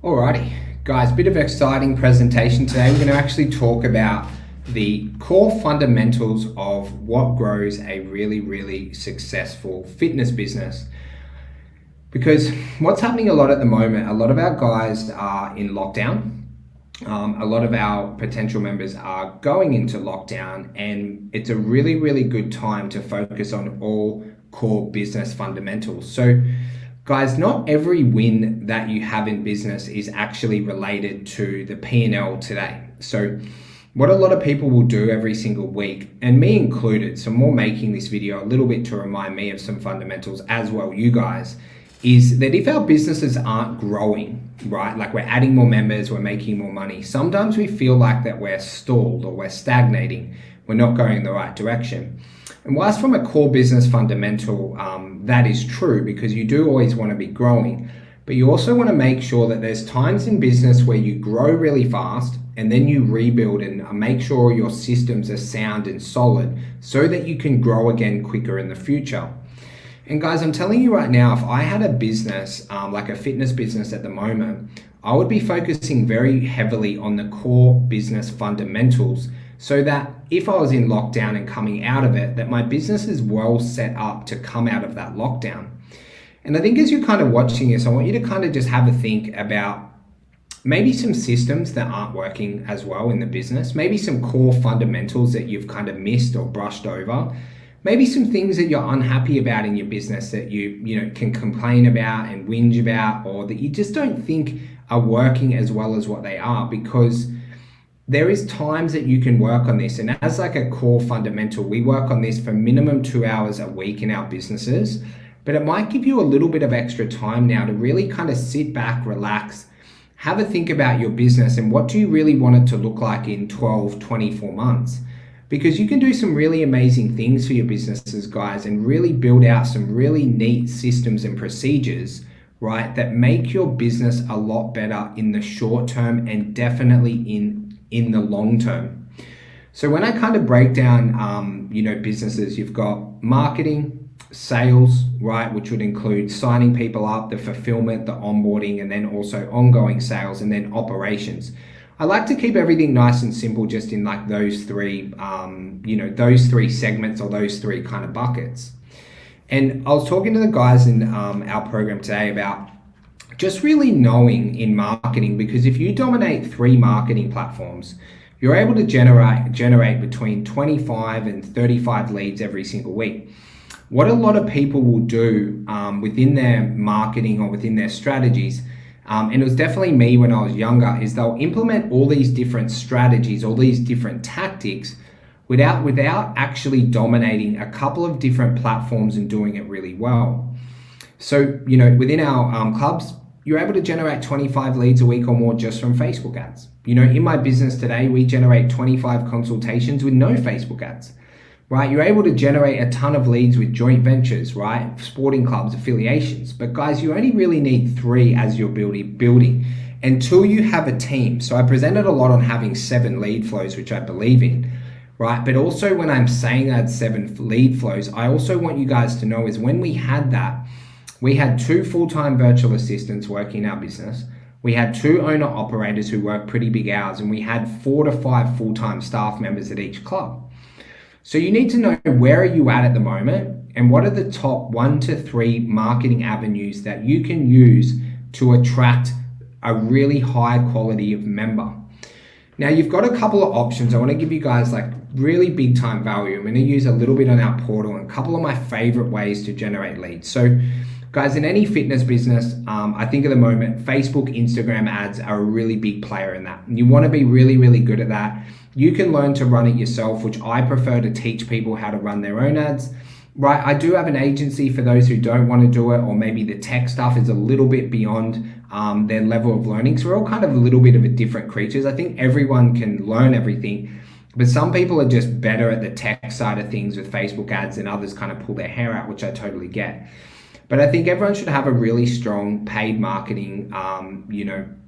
Alrighty, guys, bit of exciting presentation today. We're going to actually talk about the core fundamentals of what grows a really successful fitness business. Because what's happening a lot at the moment, a lot of our guys are in lockdown. A lot of our potential members are going into lockdown, and it's a really good time to focus on all core business fundamentals. So guys, not every win that you have in business is actually related to the P&L today. So what a lot of people will do every single week, and me included, so more making this video a little bit to remind me of some fundamentals as well, you guys, is that if our businesses aren't growing, right, like we're adding more members, we're making more money, sometimes we feel like that we're stalled or we're stagnating, we're not going in the right direction. And whilst from a core business fundamental, that is true because you do always want to be growing, but you also want to make sure that there's times in business where you grow really fast and then you rebuild and make sure your systems are sound and solid so that you can grow again quicker in the future. And guys, I'm telling you right now, if I had a business, like a fitness business at the moment, I would be focusing very heavily on the core business fundamentals so that if I was in lockdown and coming out of it, that my business is well set up to come out of that lockdown. And I think as you're kind of watching this, I want you to kind of just have a think about maybe some systems that aren't working as well in the business, maybe some core fundamentals that you've kind of missed or brushed over. Maybe some things that you're unhappy about in your business that you can complain about and whinge about, or that you just don't think are working as well as what they are, because there is times that you can work on this. And as like a core fundamental, we work on this for minimum 2 hours a week in our businesses, but it might give you a little bit of extra time now to really kind of sit back, relax, have a think about your business and what do you really want it to look like in 12, 24 months. Because you can do some really amazing things for your businesses, guys, and really build out some really neat systems and procedures, right, that make your business a lot better in the short term and definitely in the long term. So when I kind of break down, businesses, you've got marketing, sales, right, which would include signing people up, the fulfillment, the onboarding, and then also ongoing sales, and then operations. I like to keep everything nice and simple just in like those three, those three segments or those three kind of buckets. And I was talking to the guys in our program today about just really knowing in marketing, because if you dominate 3 marketing platforms, you're able to generate between 25 and 35 leads every single week. What a lot of people will do within their marketing or within their strategies, and it was definitely me when I was younger, is they'll implement all these different strategies, all these different tactics without actually dominating a couple of different platforms and doing it really well. So, within our clubs, you're able to generate 25 leads a week or more just from Facebook ads. In my business today, we generate 25 consultations with no Facebook ads, right? You're able to generate a ton of leads with joint ventures, right? Sporting clubs, affiliations. But guys, you only really need 3 as you're building until you have a team. So I presented a lot on having 7 lead flows, which I believe in, right? But also when I'm saying I had 7 lead flows, I also want you guys to know is when we had that, we had 2 full-time virtual assistants working in our business. We had 2 owner operators who work pretty big hours, and we had 4 to 5 full-time staff members at each club. So you need to know where are you at the moment and what are the top 1 to 3 marketing avenues that you can use to attract a really high quality of member. Now you've got a couple of options. I want to give you guys like really big time value. I'm going to use a little bit on our portal and a couple of my favorite ways to generate leads. So guys, in any fitness business, I think at the moment, Facebook, Instagram ads are a really big player in that. And you want to be really good at that. You can learn to run it yourself, which I prefer to teach people how to run their own ads, right? I do have an agency for those who don't want to do it, or maybe the tech stuff is a little bit beyond their level of learning. So we're all kind of a little bit of a different creatures. I think everyone can learn everything, but some people are just better at the tech side of things with Facebook ads and others kind of pull their hair out, which I totally get. But I think everyone should have a really strong paid marketing,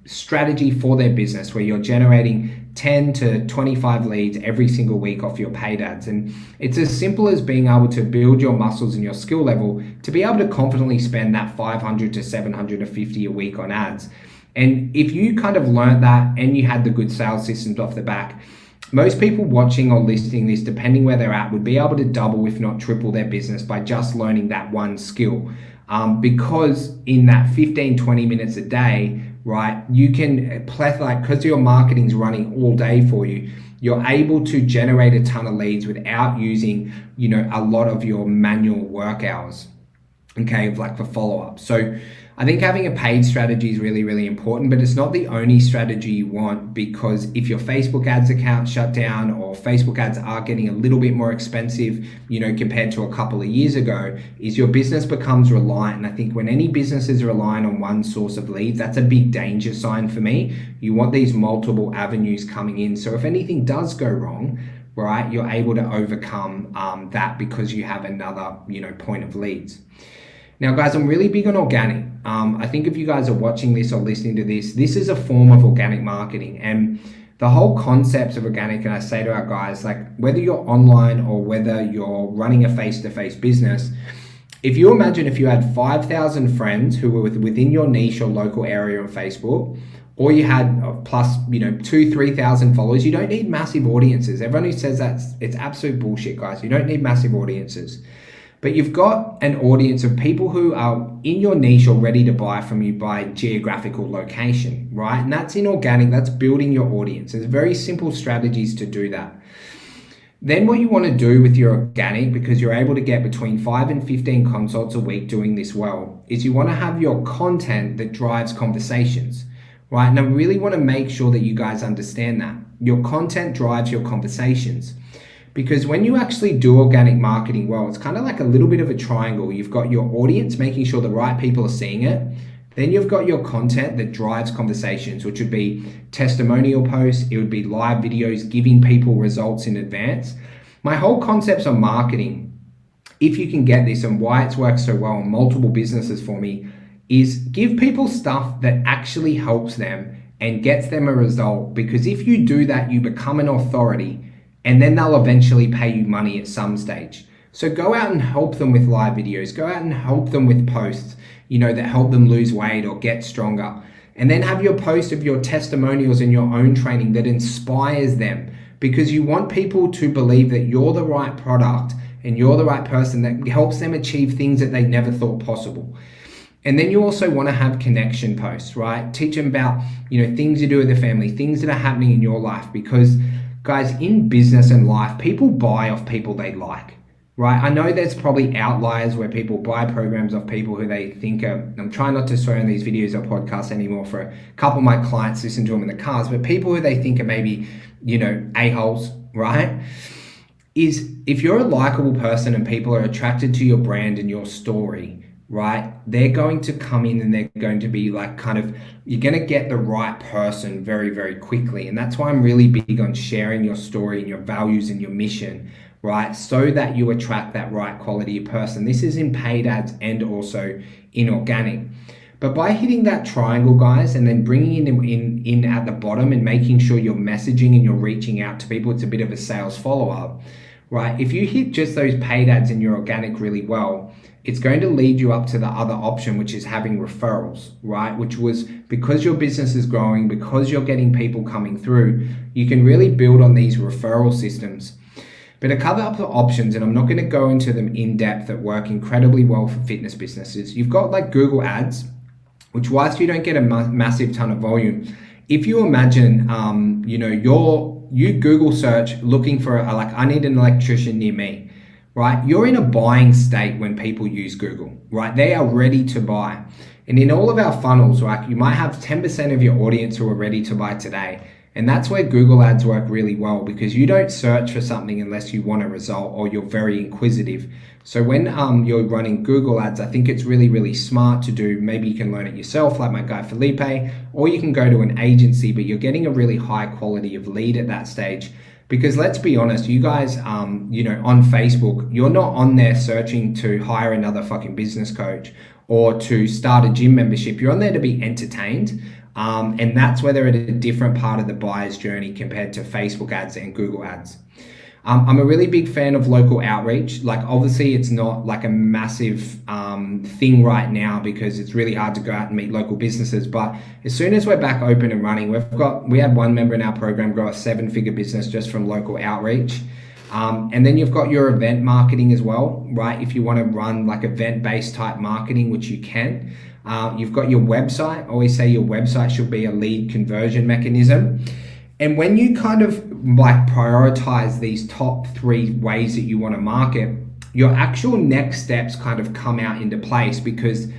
strategy for their business where you're generating 10 to 25 leads every single week off your paid ads. And it's as simple as being able to build your muscles and your skill level to be able to confidently spend that 500 to 750 a week on ads. And if you kind of learned that and you had the good sales systems off the back, most people watching or listening this, depending where they're at, would be able to double, if not triple, their business by just learning that one skill. Because in that 15, 20 minutes a day, right, you can play, like, because your marketing's running all day for you, you're able to generate a ton of leads without using, a lot of your manual work hours, okay, of like for follow-up. So I think having a paid strategy is really, really important, but it's not the only strategy you want, because if your Facebook ads account shut down or Facebook ads are getting a little bit more expensive, compared to a couple of years ago, is your business becomes reliant. And I think when any business is relying on one source of leads, that's a big danger sign for me. You want these multiple avenues coming in. So if anything does go wrong, right, you're able to overcome that because you have another, point of leads. Now, guys, I'm really big on organic. I think if you guys are watching this or listening to this, this is a form of organic marketing. And the whole concept of organic, and I say to our guys, like, whether you're online or whether you're running a face-to-face business, if you imagine if you had 5,000 friends who were within your niche or local area on Facebook, or you had plus, 3,000 followers, you don't need massive audiences. Everyone who says that, it's absolute bullshit, guys. You don't need massive audiences. But you've got an audience of people who are in your niche or ready to buy from you by geographical location, right? And that's in organic, that's building your audience. There's very simple strategies to do that. Then what you want to do with your organic, because you're able to get between 5 and 15 consults a week doing this well, is you want to have your content that drives conversations, right? And I really want to make sure that you guys understand that. Your content drives your conversations. Because when you actually do organic marketing well, it's kind of like a little bit of a triangle. You've got your audience, making sure the right people are seeing it. Then you've got your content that drives conversations, which would be testimonial posts. It would be live videos, giving people results in advance. My whole concepts on marketing, if you can get this and why it's worked so well in multiple businesses for me, is give people stuff that actually helps them and gets them a result. Because if you do that, you become an authority. And then they'll eventually pay you money at some stage. So go out and help them with live videos. Go out and help them with posts, that help them lose weight or get stronger. And then have your post of your testimonials and your own training that inspires them, because you want people to believe that you're the right product and you're the right person that helps them achieve things that they never thought possible. And then you also want to have connection posts, right? Teach them about, things you do with the family, things that are happening in your life, because guys, in business and life, people buy off people they like, right? I know there's probably outliers where people buy programs off people who they think are, I'm trying not to swear in these videos or podcasts anymore, for a couple of my clients listen to them in the cars, but people who they think are maybe, a-holes, right? Is if you're a likable person and people are attracted to your brand and your story, right, they're going to come in and they're going to be like you're going to get the right person very, very quickly. And that's why I'm really big on sharing your story and your values and your mission, right, so that you attract that right quality of person. This is in paid ads and also in organic. But by hitting that triangle, guys, and then bringing in at the bottom and making sure you're messaging and you're reaching out to people, it's a bit of a sales follow-up, right? If you hit just those paid ads in your organic really well, it's going to lead you up to the other option, which is having referrals, right? Which was, because your business is growing, because you're getting people coming through, you can really build on these referral systems. But a couple of options, and I'm not going to go into them in depth, that work incredibly well for fitness businesses. You've got like Google Ads, which whilst you don't get a massive ton of volume, if you imagine, you Google search looking for I need an electrician near me, right? You're in a buying state when people use Google, right? They are ready to buy. And in all of our funnels, right, you might have 10% of your audience who are ready to buy today. And that's where Google Ads work really well, because you don't search for something unless you want a result or you're very inquisitive. So when you're running Google Ads, I think it's really, really smart to do. Maybe you can learn it yourself, like my guy Felipe, or you can go to an agency, but you're getting a really high quality of lead at that stage. Because let's be honest, you guys, on Facebook, you're not on there searching to hire another fucking business coach or to start a gym membership. You're on there to be entertained. And that's where they're at a different part of the buyer's journey compared to Facebook ads and Google ads. I'm a really big fan of local outreach. Like obviously it's not like a massive thing right now because it's really hard to go out and meet local businesses. But as soon as we're back open and running, we had one member in our program grow a 7-figure business just from local outreach. And then you've got your event marketing as well, right? If you want to run like event-based type marketing, which you can. You've got your website. I always say your website should be a lead conversion mechanism. And when you kind of like prioritize these top 3 ways that you want to market, your actual next steps kind of come out into place because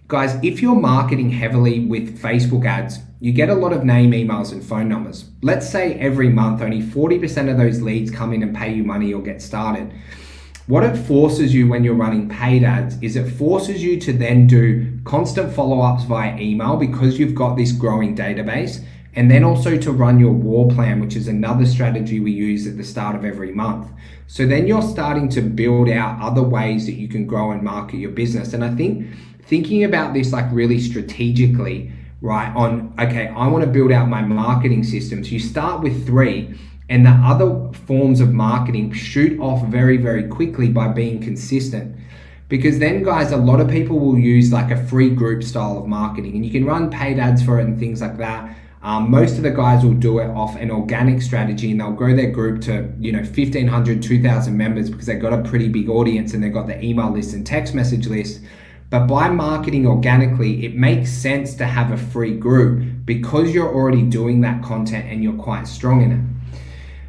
guys, if you're marketing heavily with Facebook ads, you get a lot of name, emails, and phone numbers. Let's say every month, only 40% of those leads come in and pay you money or get started. What it forces you when you're running paid ads is it forces you to then do constant follow-ups via email because you've got this growing database, and then also to run your war plan, which is another strategy we use at the start of every month. So then you're starting to build out other ways that you can grow and market your business. And I think thinking about this like really strategically, right, on, okay, I want to build out my marketing systems. You start with 3 and the other forms of marketing shoot off very, very quickly by being consistent. Because then guys, a lot of people will use like a free group style of marketing and you can run paid ads for it and things like that. Most of the guys will do it off an organic strategy and they'll grow their group to, 1,500, 2,000 members because they've got a pretty big audience and they've got the email list and text message list. But by marketing organically, it makes sense to have a free group because you're already doing that content and you're quite strong in it.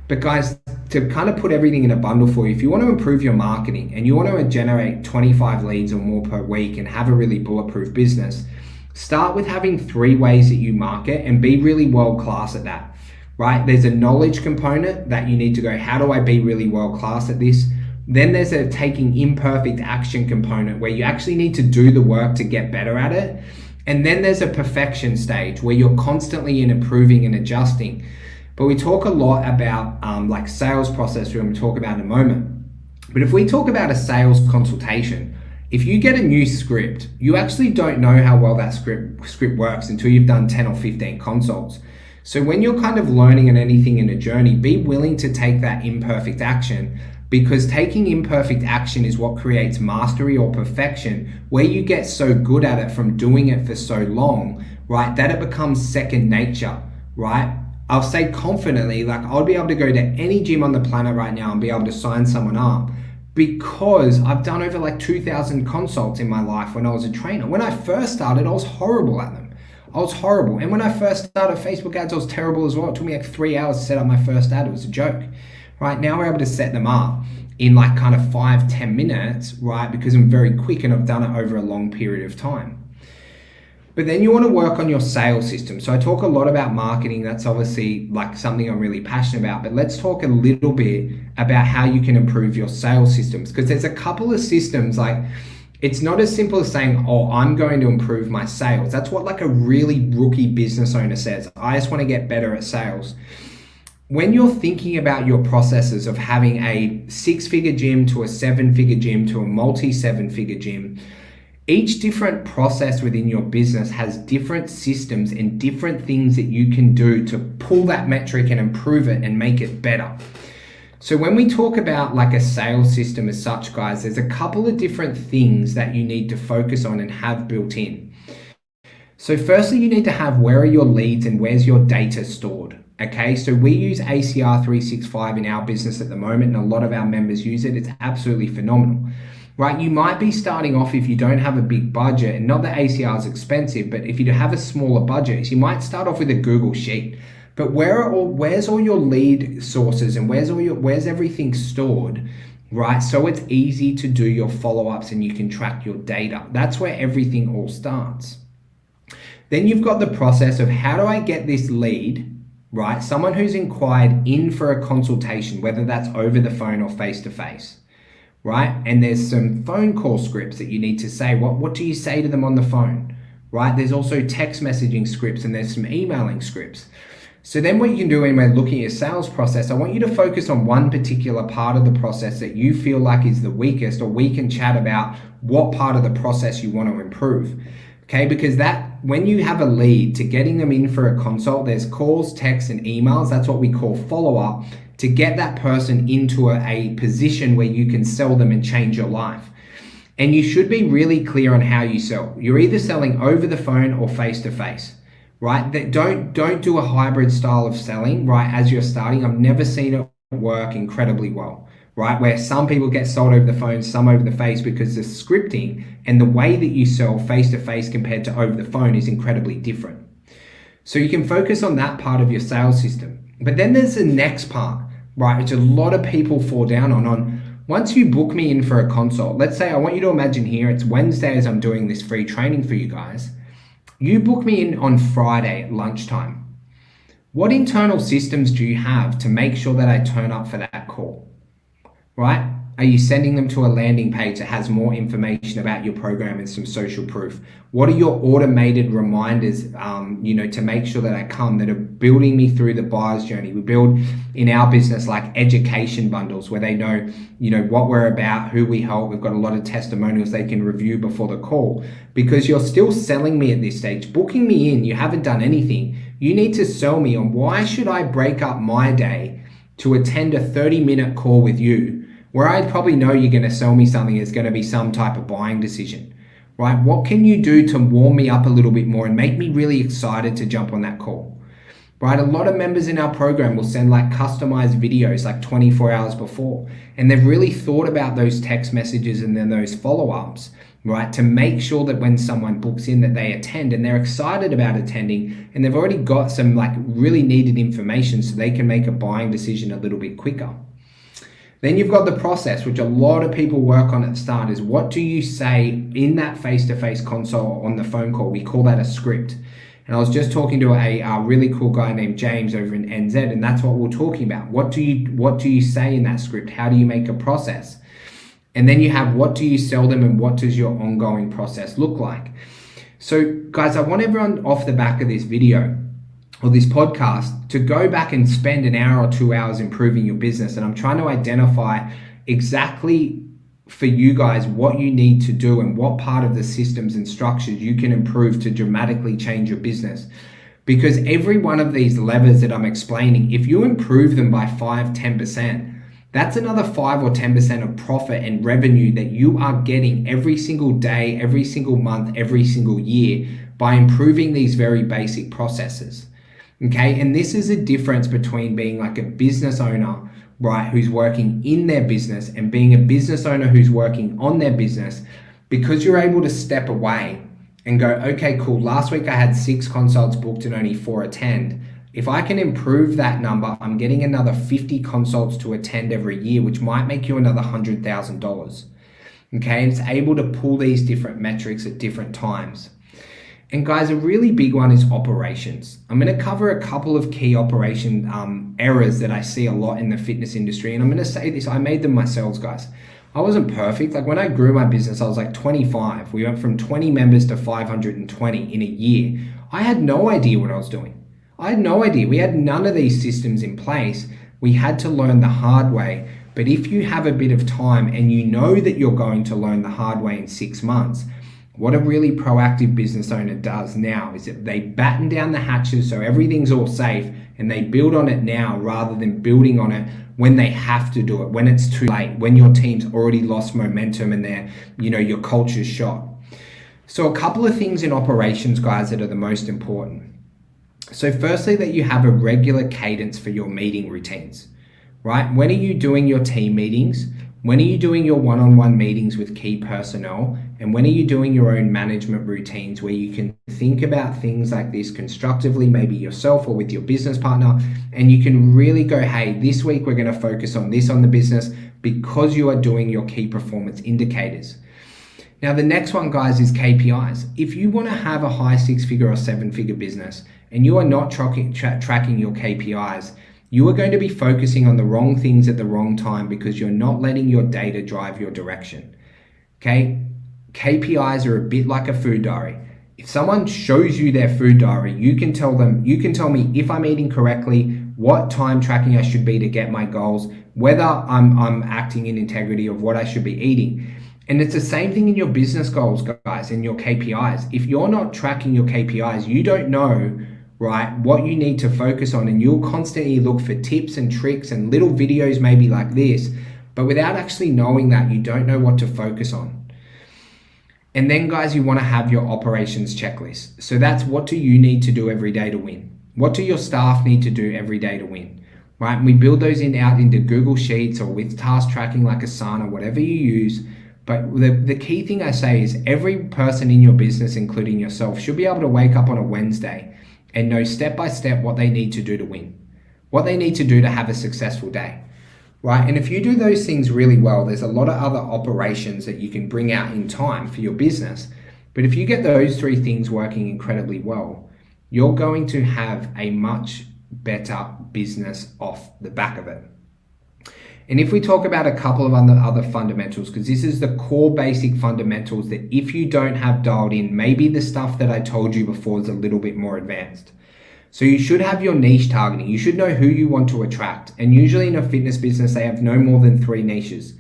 But guys, to kind of put everything in a bundle for you, if you want to improve your marketing and you want to generate 25 leads or more per week and have a really bulletproof business, start with having 3 ways that you market and be really world class at that, right? There's a knowledge component that you need to go, how do I be really world class at this? Then there's a taking imperfect action component where you actually need to do the work to get better at it. And then there's a perfection stage where you're constantly improving and adjusting. But we talk a lot about like sales process, we're going to talk about in a moment. But if we talk about a sales consultation, if you get a new script, you actually don't know how well that script works until you've done 10 or 15 consults. So when you're kind of learning on anything in a journey, be willing to take that imperfect action, because taking imperfect action is what creates mastery or perfection, where you get so good at it from doing it for so long, right, that it becomes second nature, right? I'll say confidently, like I'll be able to go to any gym on the planet right now and be able to sign someone up because I've done over like 2,000 consults in my life when I was a trainer. When I first started, I was horrible at them. I was horrible. And when I first started Facebook ads, I was terrible as well. It took me like 3 hours to set up my first ad. It was a joke. Right now we're able to set them up in like kind of 5-10 minutes, right? Because I'm very quick and I've done it over a long period of time. But then you want to work on your sales system. So I talk a lot about marketing. That's obviously like something I'm really passionate about, but let's talk a little bit about how you can improve your sales systems, because there's a couple of systems. Like it's not as simple as saying, oh, I'm going to improve my sales. That's what like a really rookie business owner says. I just want to get better at sales. When you're thinking about your processes of having a 6-figure gym to a 7-figure gym to a multi-7-figure gym, each different process within your business has different systems and different things that you can do to pull that metric and improve it and make it better. So when we talk about like a sales system as such, guys, there's a couple of different things that you need to focus on and have built in. So firstly, you need to have where are your leads and where's your data stored. Okay, so we use ACR 365 in our business at the moment, and a lot of our members use it. It's absolutely phenomenal, right? You might be starting off if you don't have a big budget, and not that ACR is expensive, but if you have a smaller budget, you might start off with a Google Sheet. But where's all your lead sources and where's everything stored, right? So it's easy to do your follow-ups and you can track your data. That's where everything all starts. Then you've got the process of how do I get this lead, right? Someone who's inquired in for a consultation, whether that's over the phone or face-to-face, right? And there's some phone call scripts that you need to say. What do you say to them on the phone, right? There's also text messaging scripts and there's some emailing scripts. So then what you can do when we're looking at your sales process, I want you to focus on one particular part of the process that you feel like is the weakest, or we can chat about what part of the process you want to improve. Okay, because that when you have a lead to getting them in for a consult, there's calls, texts, and emails. That's what we call follow-up. to get that person into a position where you can sell them and change your life. And you should be really clear on how you sell. You're either selling over the phone or face to face, right? Don't do a hybrid style of selling, right? As you're starting, I've never seen it work incredibly well, right? Where some people get sold over the phone, some over the face, because the scripting and the way that you sell face to face compared to over the phone is incredibly different. So you can focus on that part of your sales system. But then there's the next part, right? Which a lot of people fall down on once you book me in for a consult. Let's say, I want you to imagine here, it's Wednesday as I'm doing this free training for you guys. You book me in on Friday at lunchtime. What internal systems do you have to make sure that I turn up for that call, right? Are you sending them to a landing page that has more information about your program and some social proof? What are your automated reminders, to make sure that I come, that are building me through the buyer's journey? We build in our business like education bundles where they know, what we're about, who we help. We've got a lot of testimonials they can review before the call, because you're still selling me at this stage. Booking me in, you haven't done anything. You need to sell me on why should I break up my day to attend a 30-minute call with you, where I probably know you're going to sell me something that's going to be some type of buying decision, right? What can you do to warm me up a little bit more and make me really excited to jump on that call, right? A lot of members in our program will send like customized videos like 24 hours before, and they've really thought about those text messages and then those follow-ups, right? To make sure that when someone books in that they attend and they're excited about attending, and they've already got some like really needed information so they can make a buying decision a little bit quicker. Then you've got the process, which a lot of people work on at the start, is what do you say in that face-to-face consult or on the phone call? We call that a script. And I was just talking to a really cool guy named James over in NZ, and that's what we're talking about. What do you say in that script? How do you make a process? And then you have what do you sell them and what does your ongoing process look like? So guys, I want everyone off the back of this video or this podcast to go back and spend an hour or 2 hours improving your business. And I'm trying to identify exactly for you guys what you need to do and what part of the systems and structures you can improve to dramatically change your business. Because every one of these levers that I'm explaining, if you improve them by 5-10%, that's another 5 or 10% of profit and revenue that you are getting every single day, every single month, every single year by improving these very basic processes. Okay, and this is a difference between being like a business owner, right, who's working in their business, and being a business owner who's working on their business, because you're able to step away and go, okay, cool, last week I had 6 consults booked and only 4 attend. If I can improve that number, I'm getting another 50 consults to attend every year, which might make you another $100,000. Okay, and it's able to pull these different metrics at different times. And guys, a really big one is operations. I'm going to cover a couple of key operation errors that I see a lot in the fitness industry. And I'm going to say this, I made them myself, guys. I wasn't perfect. Like when I grew my business, I was like 25. We went from 20 members to 520 in a year. I had no idea what I was doing. I had no idea. We had none of these systems in place. We had to learn the hard way. But if you have a bit of time and you know that you're going to learn the hard way in 6 months, what a really proactive business owner does now is that they batten down the hatches so everything's all safe, and they build on it now rather than building on it when they have to do it, when it's too late, when your team's already lost momentum and your culture's shot. So a couple of things in operations, guys, that are the most important. So firstly, that you have a regular cadence for your meeting routines, right? When are you doing your team meetings? When are you doing your one-on-one meetings with key personnel? And when are you doing your own management routines where you can think about things like this constructively, maybe yourself or with your business partner, and you can really go, hey, this week we're going to focus on this on the business, because you are doing your key performance indicators. Now, the next one, guys, is KPIs. If you want to have a high 6-figure or 7-figure business and you are not tracking your KPIs, you are going to be focusing on the wrong things at the wrong time because you're not letting your data drive your direction. Okay? KPIs are a bit like a food diary. If someone shows you their food diary, you can tell me if I'm eating correctly, what time tracking I should be to get my goals, whether I'm acting in integrity of what I should be eating. And it's the same thing in your business goals, guys, in your KPIs. If you're not tracking your KPIs, you don't know right, what you need to focus on, and you'll constantly look for tips and tricks and little videos maybe like this, but without actually knowing that, you don't know what to focus on. And then guys, you want to have your operations checklist. So that's, what do you need to do every day to win? What do your staff need to do every day to win? Right? And we build those out into Google Sheets or with task tracking like Asana, whatever you use. But the key thing I say is every person in your business, including yourself, should be able to wake up on a Wednesday and know step by step what they need to do to win, what they need to do to have a successful day, right? And if you do those things really well, there's a lot of other operations that you can bring out in time for your business. But if you get those three things working incredibly well, you're going to have a much better business off the back of it. And if we talk about a couple of other fundamentals, because this is the core basic fundamentals that if you don't have dialed in, maybe the stuff that I told you before is a little bit more advanced. So you should have your niche targeting. You should know who you want to attract. And usually in a fitness business, they have no more than 3 niches,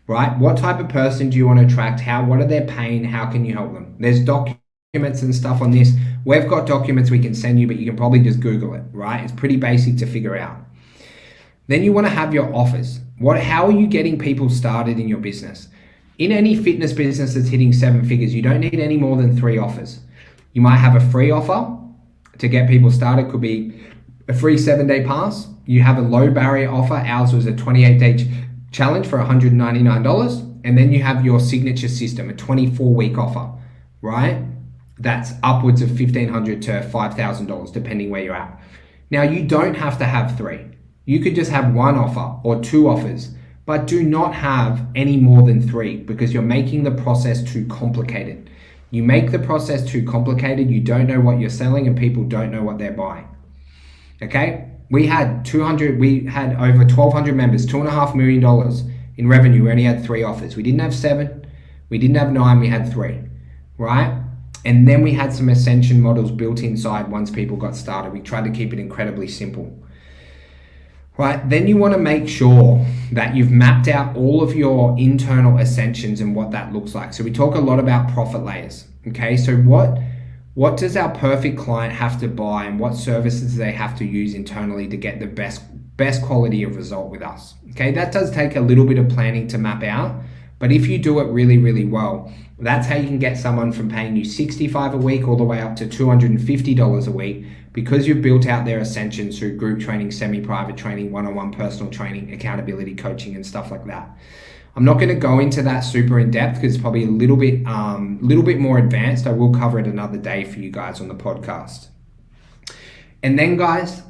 right? What type of person do you want to attract? What are their pain? How can you help them? There's documents and stuff on this. We've got documents we can send you, but you can probably just Google it, right? It's pretty basic to figure out. Then you want to have your offers. How are you getting people started in your business? In any fitness business that's hitting 7 figures, you don't need any more than 3 offers. You might have a free offer to get people started. Could be a free 7-day pass. You have a low barrier offer. Ours was a 28-day challenge for $199. And then you have your signature system, a 24-week offer, right? That's upwards of $1,500 to $5,000, depending where you're at. Now, you don't have to have 3. You could just have 1 offer or 2 offers, but do not have any more than 3 because you're making the process too complicated. You make the process too complicated, you don't know what you're selling and people don't know what they're buying. Okay? We had over 1,200 members, $2.5 million in revenue. We only had 3 offers. We didn't have 7, we didn't have 9, we had 3, right? And then we had some ascension models built inside once people got started. We tried to keep it incredibly simple. Right, then you want to make sure that you've mapped out all of your internal ascensions and what that looks like. So we talk a lot about profit layers. Okay, so what does our perfect client have to buy and what services they have to use internally to get the best quality of result with us? Okay, that does take a little bit of planning to map out, but if you do it really, really well, that's how you can get someone from paying you $65 a week all the way up to $250 a week, because you've built out their ascensions through group training, semi-private training, one-on-one personal training, accountability coaching, and stuff like that. I'm not going to go into that super in depth because it's probably a little bit more advanced. I will cover it another day for you guys on the podcast. And then guys,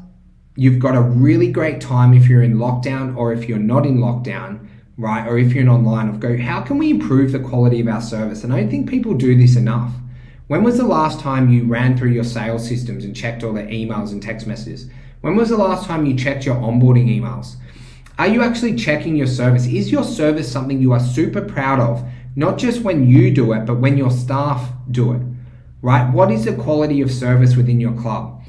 you've got a really great time if you're in lockdown or if you're not in lockdown, right? Or if you're in online, of go, how can we improve the quality of our service? And I don't think people do this enough. When was the last time you ran through your sales systems and checked all the emails and text messages? When was the last time you checked your onboarding emails? Are you actually checking your service? Is your service something you are super proud of? Not just when you do it, but when your staff do it, right? What is the quality of service within your club,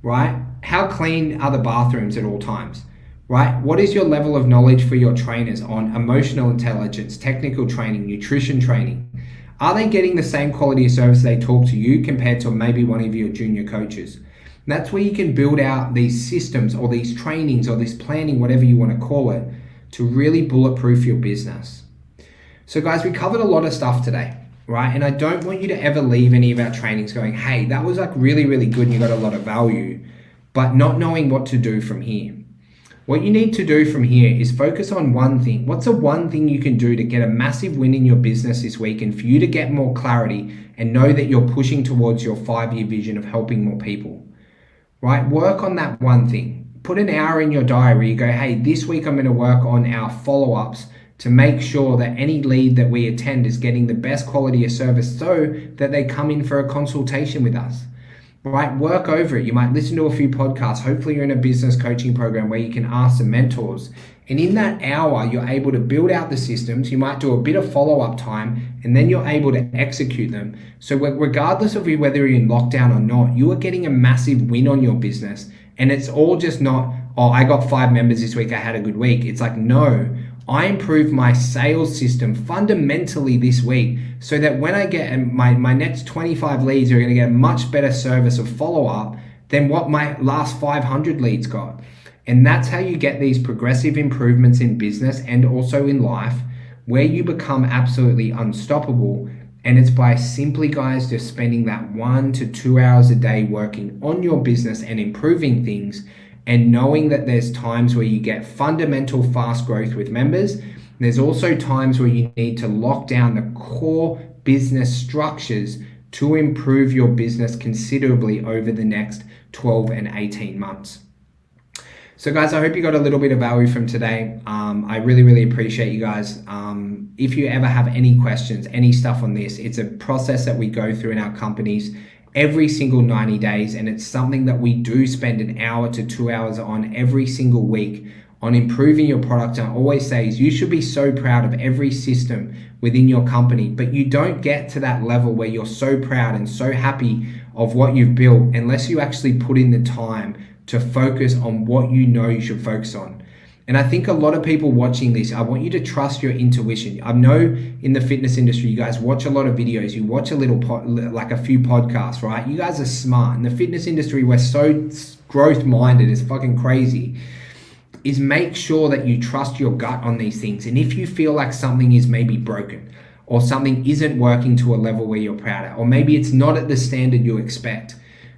right? How clean are the bathrooms at all times, right? What is your level of knowledge for your trainers on emotional intelligence, technical training, nutrition training? Are they getting the same quality of service they talk to you compared to maybe one of your junior coaches? And that's where you can build out these systems or these trainings or this planning, whatever you want to call it, to really bulletproof your business. So guys, we covered a lot of stuff today, right? And I don't want you to ever leave any of our trainings going, hey, that was like really, really good and you got a lot of value, but not knowing what to do from here. What you need to do from here is focus on one thing. What's the one thing you can do to get a massive win in your business this week and for you to get more clarity and know that you're pushing towards your 5-year vision of helping more people, right? Work on that one thing. Put an hour in your diary. You go, hey, this week I'm going to work on our follow-ups to make sure that any lead that we attend is getting the best quality of service so that they come in for a consultation with us. Right, work over it. You might listen to a few podcasts. Hopefully you're in a business coaching program where you can ask some mentors. And in that hour, you're able to build out the systems. You might do a bit of follow-up time and then you're able to execute them. So regardless of whether you're in lockdown or not, you are getting a massive win on your business. And it's all just not, oh, I got 5 members this week, I had a good week. It's like, no, I improved my sales system fundamentally this week so that when I get my next 25 leads are going to get a much better service of follow-up than what my last 500 leads got. And that's how you get these progressive improvements in business and also in life, where you become absolutely unstoppable. And it's by simply, guys, just spending that 1 to 2 hours a day working on your business and improving things, and knowing that there's times where you get fundamental fast growth with members. There's also times where you need to lock down the core business structures to improve your business considerably over the next 12 and 18 months. So guys, I hope you got a little bit of value from today. I really, really appreciate you guys. If you ever have any questions, any stuff on this, it's a process that we go through in our companies every single 90 days. And it's something that we do spend 1 hour to 2 hours on every single week on improving your product. And I always say is you should be so proud of every system within your company, but you don't get to that level where you're so proud and so happy of what you've built unless you actually put in the time to focus on what you know you should focus on. And I think a lot of people watching this, I want you to trust your intuition. I know in the fitness industry, you guys watch a lot of videos, you watch a few podcasts, right? You guys are smart. In the fitness industry, we're so growth minded, it's fucking crazy. Is make sure that you trust your gut on these things. And if you feel like something is maybe broken or something isn't working to a level where you're proud of, or maybe it's not at the standard you expect,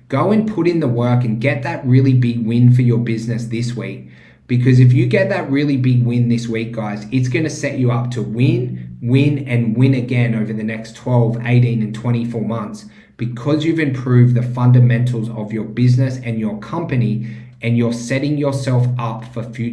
go and put in the work and get that really big win for your business this week. Because if you get that really big win this week, guys, it's going to set you up to win, and win again over the next 12, 18, and 24 months, because you've improved the fundamentals of your business and your company, and you're setting yourself up for future